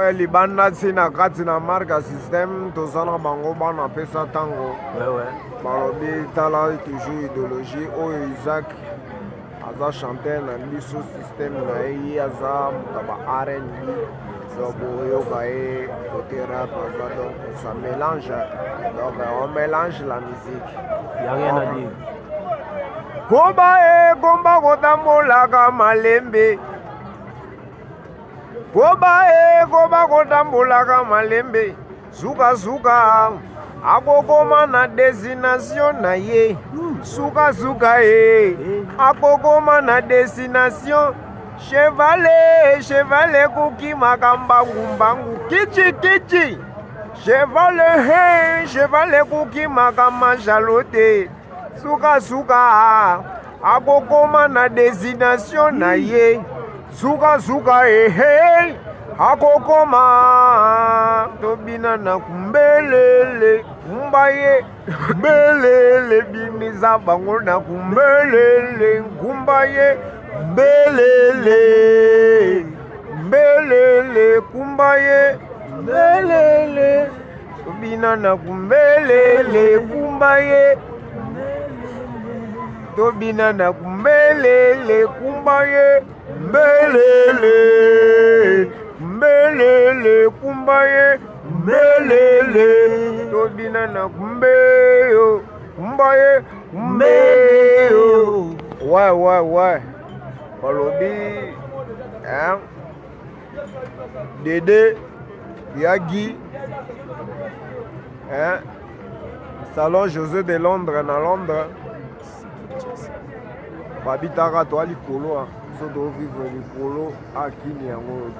Ouais, libanda tina kati na marque système tozana bango bana Pesa Tango. Ouais. Balobi tala toujours idéologie oyo Isaac aza chanteur na biso système na ye aza mutaba R&B. Donc oyoka ye côté rap aza donc ça mélange. Donc on mélange la musique. Y a rien à dire. Komba kotambolaka malembe. Koba kotambolaka malembe. Zuka akokoma na destination na ye. Suka ye akokoma na destination. Chevalet kukimaka mbangu kichi. Chevalet kukimaka majalote. Suka akokoma na destination na ye. Suka hey akokoma tobina na kumbelele kumbaye mbelele bimiza bango na kumbelele kumbaye mbelele kumbaye mbelele tobina na kumbelele kumbaye tobina na kumbelele kumbaye mbelele kumbaye mbelele tobina na kumbeyo kumbaye kumbeyo. Ouais balobi hein Dédé Yagi hein salon José de Londres na Londres babitaka to likolo so to vivre likolo akini yango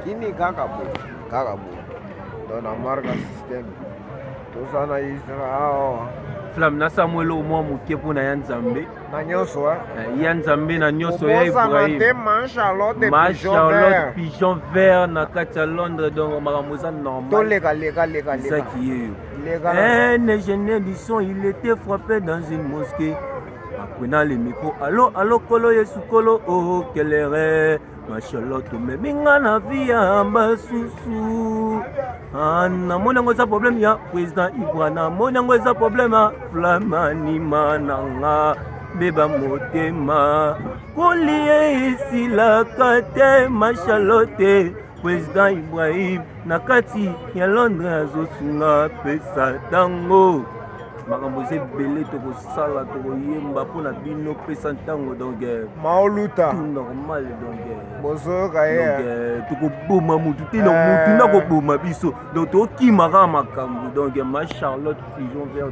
kini kaka bo dans la marque système to sana Israel Flam na Samuel au moins moké pour na Nzambe na nyonso ya Nzambe na nyonso ya Ibrahim Charlotte pigeon vert na kati ya Londres donc maramuza normal to leka ça qui est un ingénieur du son il était frappé dans une mosquée prenant le micro allo kolo yesu kolo oh quelle erreur ma Charlotte me binga na via basusu na mona ngoza problème ya président Ibrahim mona ngoza problème ya flamani mananga beba motema kolie Esilaka te ma Charlotte président Ibrahim na kati ya Londres azosunga Pesa Tango makambo ebele tokosala tokoyemba mpona bino Pesa Tango donc maoluta normal donc bozoyoka ye tokoboma mutu te na mutu nakoboma biso donc tokimaka makambo donc ma Charlotte pigeon vert